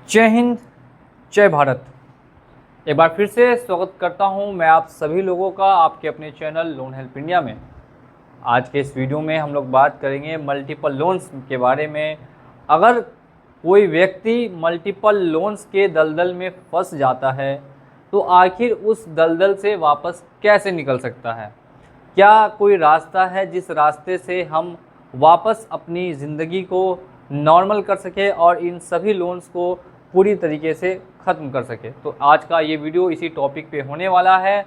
जय हिंद, जय भारत। एक बार फिर से स्वागत करता हूं मैं आप सभी लोगों का आपके अपने चैनल लोन हेल्प इंडिया में। आज के इस वीडियो में हम लोग बात करेंगे मल्टीपल लोन्स के बारे में। अगर कोई व्यक्ति मल्टीपल लोन्स के दलदल में फंस जाता है तो आखिर उस दलदल से वापस कैसे निकल सकता है? क्या कोई रास्ता है जिस रास्ते से हम वापस अपनी ज़िंदगी को नॉर्मल कर सके और इन सभी लोन्स को पूरी तरीके से ख़त्म कर सके? तो आज का ये वीडियो इसी टॉपिक पे होने वाला है।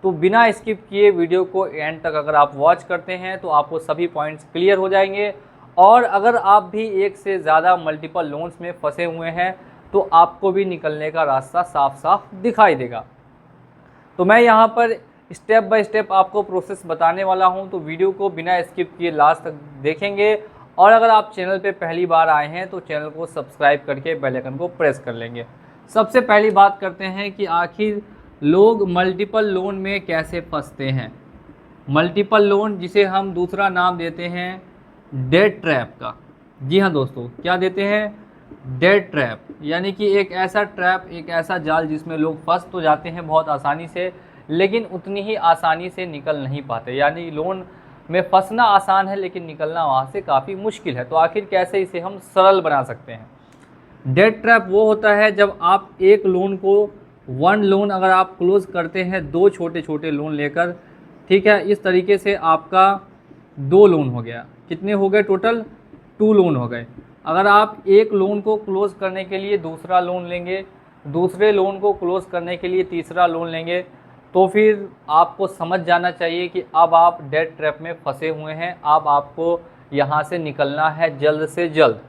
तो बिना स्किप किए वीडियो को एंड तक अगर आप वॉच करते हैं तो आपको सभी पॉइंट्स क्लियर हो जाएंगे। और अगर आप भी एक से ज़्यादा मल्टीपल लोन्स में फंसे हुए हैं तो आपको भी निकलने का रास्ता साफ साफ दिखाई देगा। तो मैं यहाँ पर स्टेप बाय स्टेप आपको प्रोसेस बताने वाला हूँ, तो वीडियो को बिना स्किप किए लास्ट तक देखेंगे। और अगर आप चैनल पे पहली बार आए हैं तो चैनल को सब्सक्राइब करके बेल आइकन को प्रेस कर लेंगे। सबसे पहली बात करते हैं कि आखिर लोग मल्टीपल लोन में कैसे फंसते हैं। मल्टीपल लोन, जिसे हम दूसरा नाम देते हैं डेट ट्रैप का। जी हाँ दोस्तों, क्या देते हैं? डेट ट्रैप, यानी कि एक ऐसा ट्रैप, एक ऐसा जाल जिसमें लोग फंस तो जाते हैं बहुत आसानी से, लेकिन उतनी ही आसानी से निकल नहीं पाते। यानी लोन में फंसना आसान है लेकिन निकलना वहाँ से काफ़ी मुश्किल है। तो आखिर कैसे इसे हम सरल बना सकते हैं? डेट ट्रैप वो होता है जब आप एक लोन को, वन लोन अगर आप क्लोज़ करते हैं दो छोटे छोटे लोन लेकर, ठीक है, इस तरीके से आपका दो लोन हो गया। कितने हो गए टोटल? 2 लोन हो गए। अगर आप एक लोन को क्लोज़ करने के लिए दूसरा लोन लेंगे, दूसरे लोन को क्लोज़ करने के लिए तीसरा लोन लेंगे, तो फिर आपको समझ जाना चाहिए कि अब आप डेट ट्रैप में फंसे हुए हैं। अब आपको यहाँ से निकलना है जल्द से जल्द।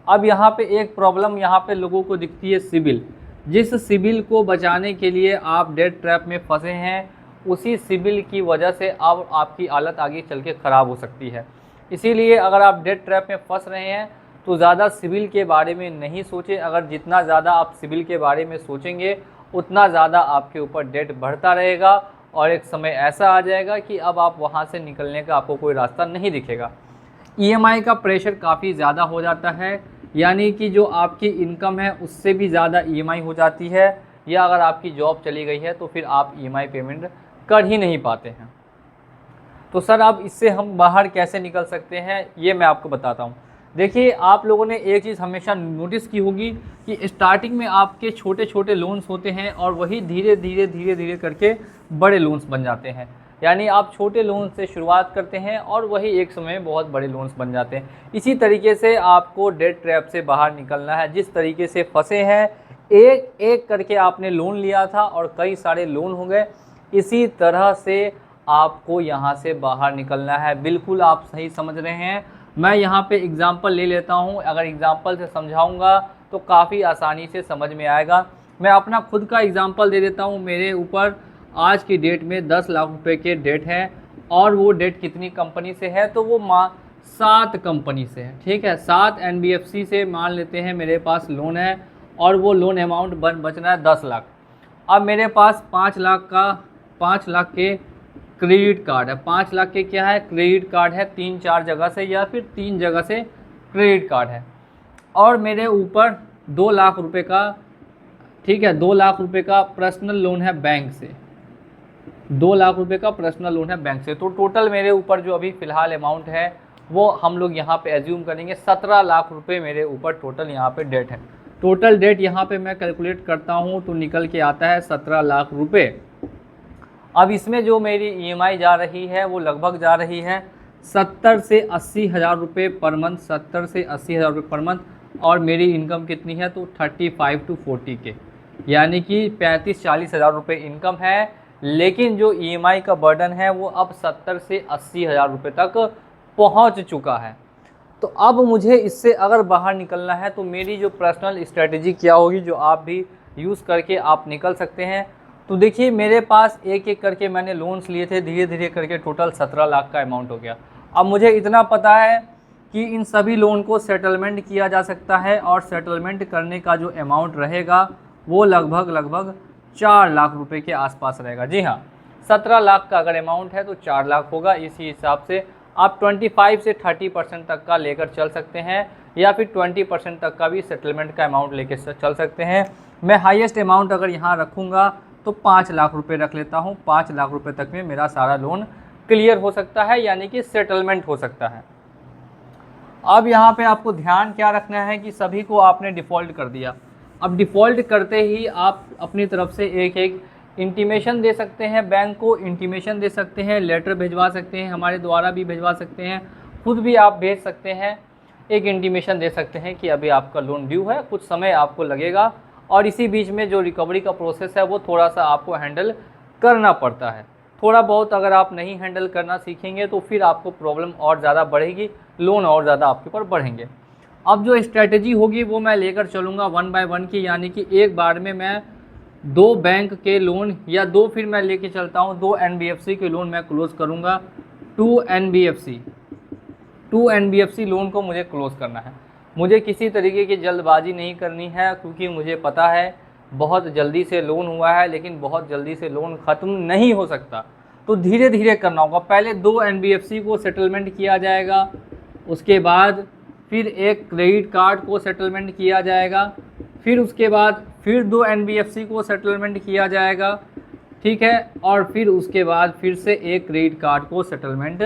अब यहाँ पे एक प्रॉब्लम यहाँ पे लोगों को दिखती है, सिबिल। जिस सिबिल को बचाने के लिए आप डेट ट्रैप में फंसे हैं, उसी सिबिल की वजह से अब आपकी हालत आगे चल के ख़राब हो सकती है। इसीलिए अगर आप डेट ट्रैप में फंस रहे हैं तो ज़्यादा सिबिल के बारे में नहीं सोचें। अगर जितना ज़्यादा आप सिबिल के बारे में सोचेंगे उतना ज़्यादा आपके ऊपर डेट बढ़ता रहेगा और एक समय ऐसा आ जाएगा कि अब आप वहाँ से निकलने का आपको कोई रास्ता नहीं दिखेगा। ईएमआई का प्रेशर काफ़ी ज़्यादा हो जाता है, यानी कि जो आपकी इनकम है उससे भी ज़्यादा ईएमआई हो जाती है, या अगर आपकी जॉब चली गई है तो फिर आप ईएमआई पेमेंट कर ही नहीं पाते हैं। तो सर अब इससे हम बाहर कैसे निकल सकते हैं, ये मैं आपको बताता हूँ। देखिए, आप लोगों ने एक चीज़ हमेशा नोटिस की होगी कि स्टार्टिंग में आपके छोटे छोटे लोन्स होते हैं और वही धीरे धीरे करके बड़े लोन्स बन जाते हैं। यानी आप छोटे लोन से शुरुआत करते हैं और वही एक समय में बहुत बड़े लोन्स बन जाते हैं। इसी तरीके से आपको डेट ट्रैप से बाहर निकलना है। जिस तरीके से फंसे हैं, एक एक करके आपने लोन लिया था और कई सारे लोन हो गए, इसी तरह से आपको यहाँ से बाहर निकलना है। बिल्कुल आप सही समझ रहे हैं। मैं यहाँ पे एग्ज़ाम्पल ले लेता हूँ। अगर एग्ज़ाम्पल से समझाऊँगा तो काफ़ी आसानी से समझ में आएगा। मैं अपना खुद का एग्ज़ाम्पल दे देता हूँ। मेरे ऊपर आज की डेट में 10 लाख रुपए के डेट है, और वो डेट कितनी कंपनी से है? तो वो 7 कंपनी से है। ठीक है, 7 एनबीएफसी से मान लेते हैं मेरे पास लोन है, और वो लोन अमाउंट बचना है 10 लाख। अब मेरे पास 5 लाख के क्रेडिट कार्ड है। 5 लाख के क्या है? क्रेडिट कार्ड है। 3-4 जगह से या फिर 3 जगह से क्रेडिट कार्ड है। और मेरे ऊपर 2 लाख रुपए का, ठीक है, 2 लाख रुपए का पर्सनल लोन है बैंक से। 2 लाख रुपए का पर्सनल लोन है बैंक से। तो टोटल मेरे ऊपर जो अभी फ़िलहाल अमाउंट है वो हम लोग यहाँ पे एज्यूम करेंगे 17 लाख रुपए मेरे ऊपर टोटल यहाँ पे डेट है। टोटल डेट यहाँ पे मैं कैलकुलेट करता हूँ तो निकल के आता है 17 लाख रुपए। अब इसमें जो मेरी ईएमआई जा रही है वो लगभग जा रही है 70 से 80 हज़ार रुपये पर मंथ। 70 से 80 हज़ार रुपये पर मंथ। और मेरी इनकम कितनी है? तो 35 to 40 के, यानी कि 35-40 हज़ार रुपये इनकम है। लेकिन जो ईएमआई का बर्डन है वो अब 70 से 80 हज़ार रुपये तक पहुंच चुका है। तो अब मुझे इससे अगर बाहर निकलना है तो मेरी जो पर्सनल स्ट्रेटजी क्या होगी, जो आप भी यूज़ करके आप निकल सकते हैं। तो देखिए, मेरे पास एक एक करके मैंने लोन्स लिए थे, धीरे धीरे करके टोटल 17 लाख का अमाउंट हो गया। अब मुझे इतना पता है कि इन सभी लोन को सेटलमेंट किया जा सकता है, और सेटलमेंट करने का जो अमाउंट रहेगा वो लगभग 4 लाख रुपए के आसपास रहेगा। जी हाँ, 17 लाख का अगर अमाउंट है तो 4 लाख होगा। इसी हिसाब से आप 25 से 30% तक का लेकर चल सकते हैं। या फिर 20% तक का भी सेटलमेंट का अमाउंट लेके चल सकते हैं। मैं हाईएस्ट अमाउंट अगर यहाँ रखूँगा तो 5 लाख रुपए रख लेता हूँ। 5 लाख रुपए तक में मेरा सारा लोन क्लियर हो सकता है, यानी कि सेटलमेंट हो सकता है। अब यहाँ पे आपको ध्यान क्या रखना है कि सभी को आपने डिफ़ॉल्ट कर दिया। अब डिफ़ॉल्ट करते ही आप अपनी तरफ से एक एक इंटीमेशन दे सकते हैं, बैंक को इंटीमेशन दे सकते हैं, लेटर भिजवा सकते हैं, हमारे द्वारा भी भिजवा सकते हैं, खुद भी आप भेज सकते हैं। एक इंटीमेशन दे सकते हैं कि अभी आपका लोन ड्यू है, कुछ समय आपको लगेगा, और इसी बीच में जो रिकवरी का प्रोसेस है वो थोड़ा सा आपको हैंडल करना पड़ता है। थोड़ा बहुत अगर आप नहीं हैंडल करना सीखेंगे तो फिर आपको प्रॉब्लम और ज़्यादा बढ़ेगी, लोन और ज़्यादा आपके ऊपर बढ़ेंगे। अब जो स्ट्रैटेजी होगी वो मैं लेकर चलूँगा 1 बाय 1 की, यानी कि एक बार में मैं 2 बैंक के लोन या 2 फिर मैं लेके चलता हूँ 2 NBFC के लोन मैं क्लोज़ करूँगा। 2 NBFC लोन को मुझे क्लोज़ करना है। मुझे किसी तरीके की जल्दबाजी नहीं करनी है, क्योंकि मुझे पता है बहुत जल्दी से लोन हुआ है, लेकिन बहुत जल्दी से लोन ख़त्म नहीं हो सकता, तो धीरे धीरे करना होगा। पहले 2 NBFC को सेटलमेंट किया जाएगा, उसके बाद फिर एक क्रेडिट कार्ड को सेटलमेंट किया जाएगा, फिर उसके बाद फिर 2 NBFC को सेटलमेंट किया जाएगा, ठीक है, और फिर उसके बाद फिर से एक क्रेडिट कार्ड को सेटलमेंट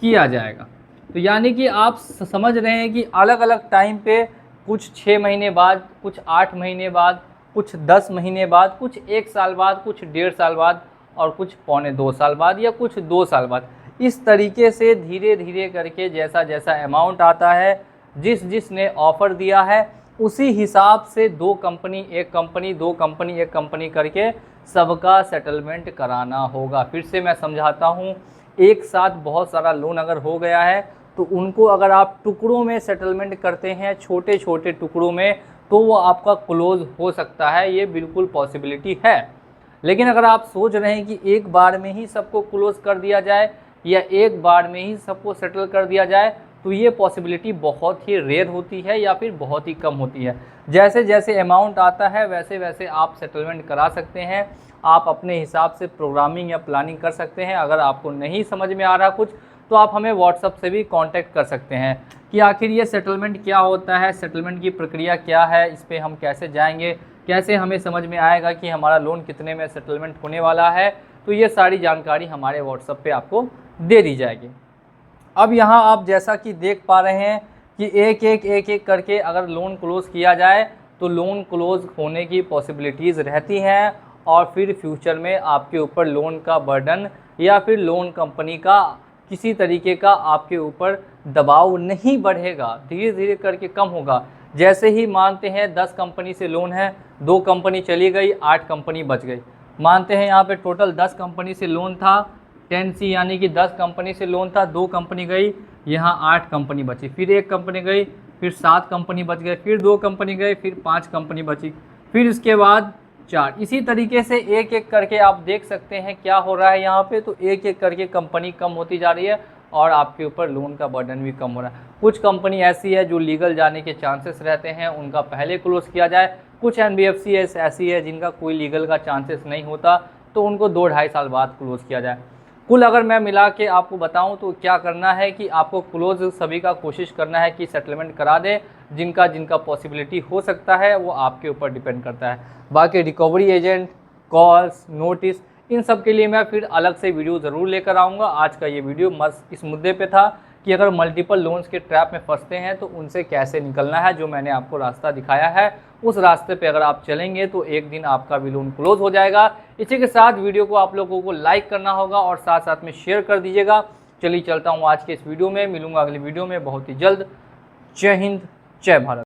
किया जाएगा। तो यानी कि आप समझ रहे हैं कि अलग अलग टाइम पे, कुछ 6 महीने बाद, कुछ 8 महीने बाद, कुछ 10 महीने बाद, कुछ 1 साल बाद, कुछ 1.5 साल बाद, और कुछ 1.25 साल बाद, या कुछ 2 साल बाद। इस तरीके से धीरे धीरे करके जैसा जैसा अमाउंट आता है, जिसने ऑफ़र दिया है, उसी हिसाब से 2 कंपनी 1 कंपनी 2 कंपनी 1 कंपनी करके सबका सेटलमेंट कराना होगा। फिर से मैं समझाता हूँ, एक साथ बहुत सारा लोन अगर हो गया है तो उनको अगर आप टुकड़ों में सेटलमेंट करते हैं, छोटे छोटे टुकड़ों में, तो वो आपका क्लोज़ हो सकता है, ये बिल्कुल पॉसिबिलिटी है। लेकिन अगर आप सोच रहे हैं कि एक बार में ही सबको क्लोज़ कर दिया जाए या एक बार में ही सबको सेटल कर दिया जाए, तो ये पॉसिबिलिटी बहुत ही रेयर होती है या फिर बहुत ही कम होती है। जैसे जैसे अमाउंट आता है वैसे वैसे आप सेटलमेंट करा सकते हैं। आप अपने हिसाब से प्रोग्रामिंग या प्लानिंग कर सकते हैं। अगर आपको नहीं समझ में आ रहा कुछ, तो आप हमें व्हाट्सएप से भी कांटेक्ट कर सकते हैं कि आखिर ये सेटलमेंट क्या होता है, सेटलमेंट की प्रक्रिया क्या है, इस पर हम कैसे जाएंगे, कैसे हमें समझ में आएगा कि हमारा लोन कितने में सेटलमेंट होने वाला है। तो ये सारी जानकारी हमारे व्हाट्सएप पे आपको दे दी जाएगी। अब यहाँ आप जैसा कि देख पा रहे हैं कि एक एक करके अगर लोन क्लोज़ किया जाए तो लोन क्लोज़ होने की पॉसिबिलिटीज़ रहती हैं, और फिर फ्यूचर में आपके ऊपर लोन का बर्डन या फिर लोन कंपनी का किसी तरीके का आपके ऊपर दबाव नहीं बढ़ेगा, धीरे धीरे करके कम होगा। जैसे ही मानते हैं 10 कंपनी से लोन है, 2 कंपनी चली गई, 8 कंपनी बच गई। मानते हैं यहाँ पे टोटल 10 कंपनी से लोन था, 10C यानी कि 10 कंपनी से लोन था, 2 कंपनी गई, यहाँ 8 कंपनी बची, फिर 1 कंपनी गई, फिर 7 कंपनी बच गए, फिर 2 कंपनी गई, फिर 5 कंपनी बची, फिर इसके बाद 4। इसी तरीके से एक एक करके आप देख सकते हैं क्या हो रहा है यहाँ पे। तो एक एक करके कंपनी कम होती जा रही है और आपके ऊपर लोन का बर्डन भी कम हो रहा है। कुछ कंपनी ऐसी है जो लीगल जाने के चांसेस रहते हैं, उनका पहले क्लोज़ किया जाए। कुछ NBFC ऐसी है जिनका कोई लीगल का चांसेस नहीं होता, तो उनको 2-2.5 साल बाद क्लोज़ किया जाए। कुल अगर मैं मिला के आपको बताऊं तो क्या करना है कि आपको क्लोज़ सभी का कोशिश करना है कि सेटलमेंट करा दे। जिनका पॉसिबिलिटी हो सकता है वो आपके ऊपर डिपेंड करता है। बाकी रिकवरी एजेंट, कॉल्स, नोटिस, इन सब के लिए मैं फिर अलग से वीडियो ज़रूर लेकर आऊँगा। आज का ये वीडियो मस्त इस मुद्दे पे था कि अगर मल्टीपल लोन्स के ट्रैप में फंसते हैं तो उनसे कैसे निकलना है। जो मैंने आपको रास्ता दिखाया है उस रास्ते पे अगर आप चलेंगे तो एक दिन आपका भी लोन क्लोज़ हो जाएगा। इसी के साथ वीडियो को आप लोगों को लाइक करना होगा और साथ साथ में शेयर कर दीजिएगा। चलिए चलता हूँ आज के इस वीडियो में, मिलूंगा अगली वीडियो में बहुत ही जल्द। जय हिंद, जय भारत।